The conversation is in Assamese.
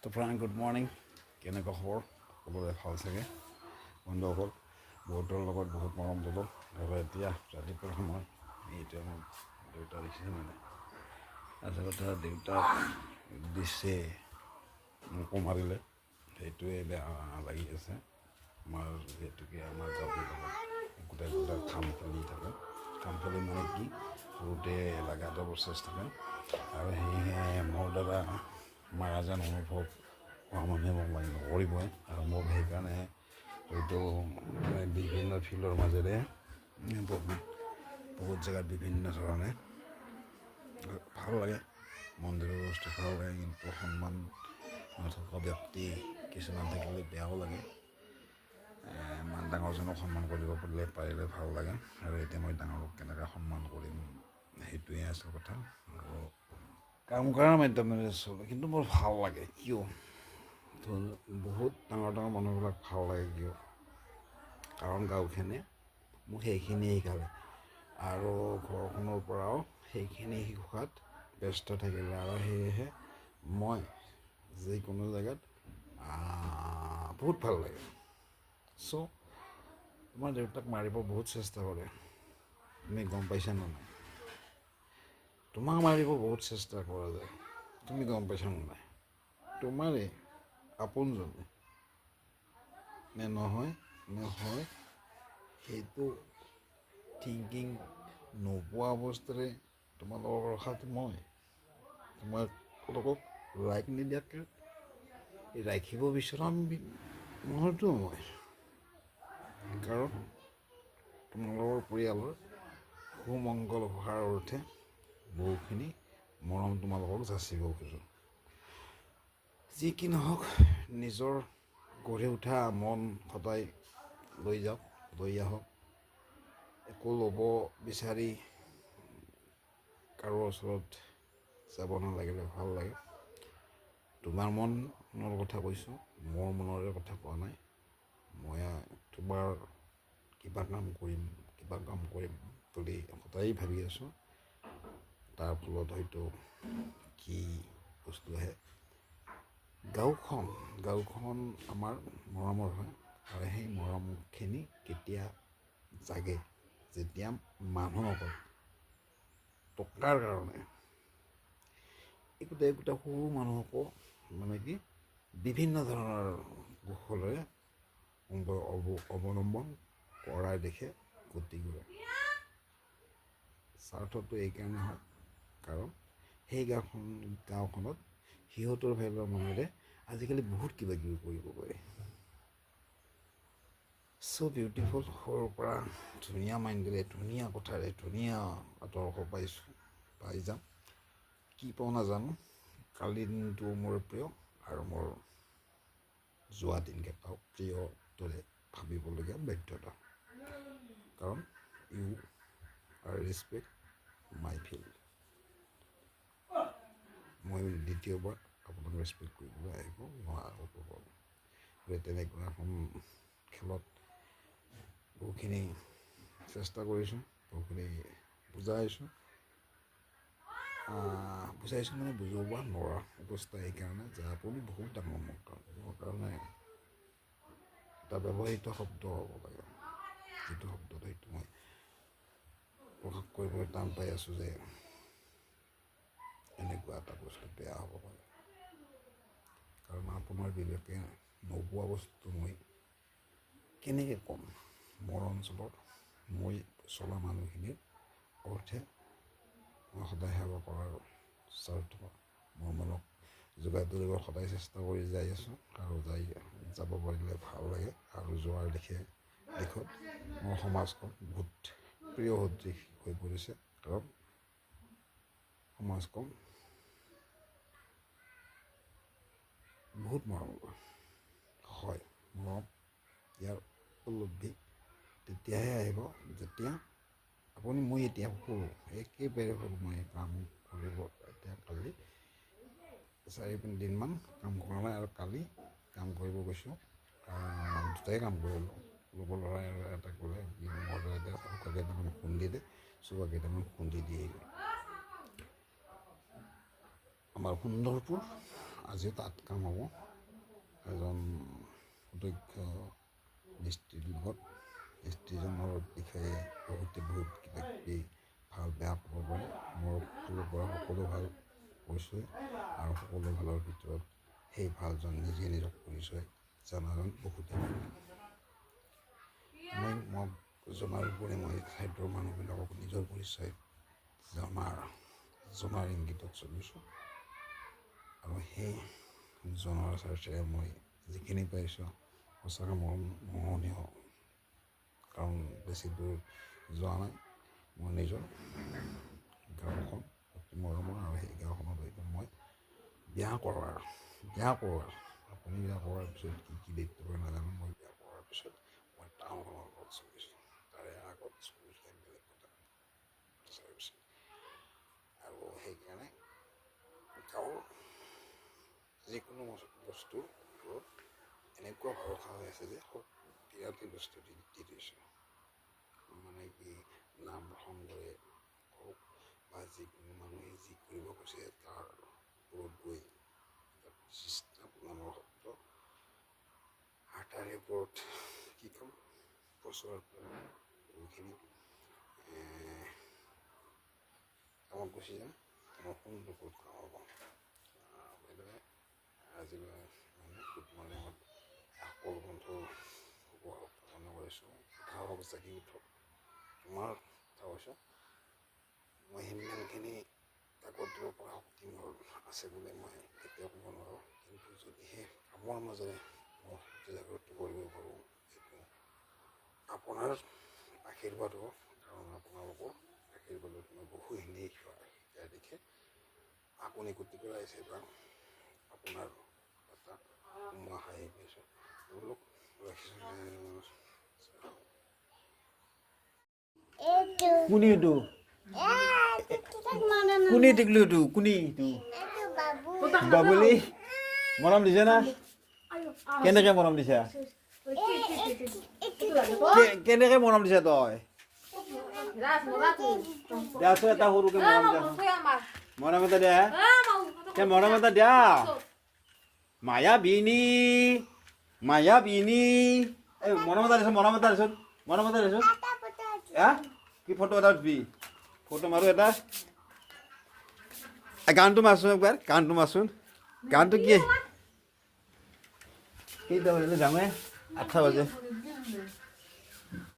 তো ফ্ৰেণ্ড গুড মৰ্ণিং। কেনেকুৱা খবৰ? সকলোৰে ভাল চাগে। বন্ধুসকল, বহুতৰ লগত বহুত মৰম ল'লোঁ আৰু এতিয়া ৰাতিপুৱাৰ সময় এইটো মোৰ দেউতা দিছে মানে আচলতে দেউতাক দিছে মোকো মাৰিলে, সেইটোৱে বেয়া লাগি আছে। আমাৰ যিহেতুকে আমাৰ গাঁওবিলাকত গোটেই কাম চলি থাকে। কাম চলি মানে কি সৰুতে লাগাটো প্ৰচেছ থাকে আৰু সেয়েহে মোৰ দ্বাৰা মাৰা যেন অনুভৱ হোৱা মানুহে মোক মানে নকৰিবই আৰু মোক সেইকাৰণে হয়তো বিভিন্ন ফিল্ডৰ মাজেৰে বহুত জেগাত বিভিন্ন ধৰণে ভাল লাগে, মন্দিৰৰ বস্তু ভাল লাগে, কিন্তু সন্মান নথকা ব্যক্তি কিছুমান থাকিলে বেয়াও লাগে। ইমান ডাঙৰজনক সন্মান কৰিব পাৰিলে ভাল লাগে আৰু এতিয়া মই ডাঙৰক কেনেকৈ সন্মান কৰিম সেইটোৱে আচল কথা। আৰু কাম কৰাৰ মাধ্যমেৰে চলে, কিন্তু মোৰ ভাল লাগে কিয় বহুত ডাঙৰ ডাঙৰ মানুহবিলাক ভাল লাগে কিয়, কাৰণ গাঁওখনে মোক সেইখিনি শিকালে আৰু ঘৰখনৰ পৰাও সেইখিনি শিকোৱাত ব্যস্ত থাকিলে আৰু সেয়েহে মই যিকোনো জেগাত বহুত ভাল লাগে। চ' তোমাৰ দেউতাক মাৰিব বহুত চেষ্টা কৰে, তুমি গম পাইছা নে নাই? তোমাক মাৰিব বহুত চেষ্টা কৰা যায়, তুমি গম পাইছা নে নাই? তোমাৰে আপোনজনে নে নহয় সেইটো থিংকিং নোপোৱা অৱস্থাৰে তোমালোকক ৰখাটো মই তোমালোকক ৰাইট নিদিয়াকৈ ৰাখিব বিচৰা নহয়তো মই, কাৰণ তোমালোকৰ পৰিয়ালৰ সুমংগল হোৱাৰ অৰ্থে বহুখিনি মৰম তোমালোকক যাচিব খোজোঁ। যি কি নহওক, নিজৰ গঢ়ি উঠা মন সদায় লৈ আহক। একো ল'ব বিচাৰি কাৰো ওচৰত যাব নালাগিলে ভাল লাগে। তোমাৰ মনৰ কথা কৈছোঁ, মোৰ মনৰে কথা কোৱা নাই। মই তোমাৰ কিবা কাম কৰিম বুলি সদায় ভাবি আছোঁ। তাৰ ফলত হয়তো কি বস্তু আহে, গাঁওখন আমাৰ মৰমৰ হয় আৰু সেই মৰমখিনি কেতিয়া জাগে যেতিয়া মানুহসকল টকাৰ কাৰণে একোটা সৰু মানুহকো মানে কি বিভিন্ন ধৰণৰ কৌশলেৰে অৱলম্বন কৰাই দেখে গতি কৰে। স্বাৰ্থটো এইকাৰণে হয় কাৰণ সেই গাঁওখনত সিহঁতৰ ফালৰ মানুহে আজিকালি বহুত কিবা কিবি কৰিব পাৰে। চ' বিউটিফুল, সৰুৰ পৰা ধুনীয়া মাইণ্ডেৰে ধুনীয়া কথাৰে ধুনীয়া আদৰ্শ পাই যাম। কি পাওঁ নাজানো, কালিৰ দিনটো মোৰ প্ৰিয় আৰু মোৰ যোৱা দিনকেইটাও প্ৰিয় দৰে ভাবিবলগীয়া বাধ্যতা, কাৰণ you are respect my field. মই দ্বিতীয়বাৰ আপোনাক ৰেচপেক্ট কৰিবলৈ আহিব নোৱাৰোঁ। তেনেকুৱা এখন খেলত বহুখিনি চেষ্টা কৰিছোঁ, বহুখিনি বুজাইছোঁ মানে বুজাব নোৱাৰা অৱস্থা এইকাৰণে যে আপুনি বহুত ডাঙৰ মোৰ কাৰণে এটা ব্যৱহৃত শব্দ হ'ব লাগে, যিটো শব্দত হয়তো মই প্ৰকাশ কৰিবলৈ টান পাই আছোঁ যে এনেকুৱা এটা বস্তু বেয়া হ'ব পাৰে, কাৰণ আপোনাৰ বিবেকে নোপোৱা বস্তু মই কেনেকৈ ক'ম। মোৰ অঞ্চলত মই চলা মানুহখিনিৰ অৰ্থে মই সদায় সেৱা কৰাৰ স্বাৰ্থ মোৰ মনক যোগাই তুলিব সদায় চেষ্টা কৰি যাই আছোঁ আৰু যাব পাৰিলে ভাল লাগে। আৰু যোৱাৰ দিশত মোৰ সমাজখন বহুত প্ৰিয় সদৃশ হৈ পৰিছে, কাৰণ সমাজখন বহুত মৰম হয়। মৰম ইয়াৰ উপলব্ধি তেতিয়াহে আহিব যেতিয়া মই এতিয়া সৰু, একেবাৰে সৰু, মই কাম কৰিব এতিয়া কালি 4-5 দিনমান কাম কৰা নাই আৰু কালি কাম কৰিব গৈছোঁ। দুটাই কাম কৰিলোঁ, লগৰ ল'ৰাই এটা ক'লে মোৰ চৌকা কেইটামান খুন্দি দে, চৌকা কেইটামান খুন্দি দিয়ে। আমাৰ সুন্দৰপুৰ আজিও তাত কাম হ'ব এজন সুদক্ষ মিস্ত্ৰীৰ লগত। মিস্ত্ৰীজনৰ বিষয়ে বহুত কিবা কিবি ভাল বেয়া ক'ব পাৰে। মোৰ ফালৰ পৰা সকলো ভাল কৈছোঁ আৰু সকলো ভালৰ ভিতৰত সেই ভালজন নিজে নিজক পৰিচয় জনাজন বহুতে মই জনাৰ উপৰি মই ঠাইটোৰ মানুহবিলাকক নিজৰ পৰিচয় জনাৰ ইংগিতত চলিছোঁ আৰু সেই জনাৰ স্বাৰ্থেৰে মই যিখিনি পাইছোঁ সঁচাকৈ মোহনীয়, কাৰণ বেছি দূৰ যোৱা নাই। মোৰ নিজৰ গাঁওখন অতি মৰমৰ আৰু সেই গাঁওখনলৈকে মই বিয়া কৰোৱাৰ আপুনি বিয়া কৰাৰ পিছত কি দায়িত্ব কৰে নাজানো। মই বিয়া কৰাৰ পিছত মই টাউনখনৰ লগত চলিছোঁ, তাৰে আগত চলিছোঁ বেলেগ কথা আৰু সেইকাৰণে গাঁৱৰ যিকোনো বস্তুৰ ওপৰত এনেকুৱা ভৰসা হৈ আছে যে বিৰাটেই বস্তু দি দিছোঁ, মানে কি নাম সংগৰে হওক বা যিকোনো মানুহে যি কৰিব খুজিছে তাৰ ওপৰত গৈ মানুহৰ শব্দ তাৰে ওপৰত কি ক'ম বছৰত বহুখিনি কামত গুচি যাম। আমাৰ সুন্দৰ ক'ত কাম হ'ব বাইদেৱে আজিলৈ গুড মৰ্ণিঙত সকলো বন্ধুৰ শুভ কামনা কৰিছোঁ। ভাল অৱস্থা কি উঠক তোমাৰ কথা কৈছোঁ। মই সিমানখিনি কাকত দিব পৰা শক্তি মোৰ আছে বুলি মই কেতিয়াও ক'ব নোৱাৰোঁ, কিন্তু যদিহে কামৰ মাজেৰে মই শক্তি জাগ্ৰত কৰিব পাৰোঁ এইটো আপোনাৰ আশীৰ্বাদ হওক, কাৰণ আপোনালোকৰ আশীৰ্বাদত মই বহুখিনি শিকাই দেখে আপুনি গতি কৰাইছে বা আপোনাৰ এটা মই হাঁহি পাইছোঁ এইবিলাক কুনিটো কুনি টিকলুটো কুনিটো বাবুলি মৰম দিছে না? কেনেকে মৰম দিছা? কেনেকে মৰম দিছা তই? দেছো এটা সৰুকে মৰম দিয়া, মৰম এটা দিয়া, মৰম এটা দিয়া। মায়া বিনি এই মৰম এটা দিছো, মৰম এটা দিছো কি ফটো এটা উঠবি, ফটো মাৰো এটা। গানটো মাৰচোন একবাৰ, গানটো কি কেইটা বাজিলে যামে 8টা বাজে।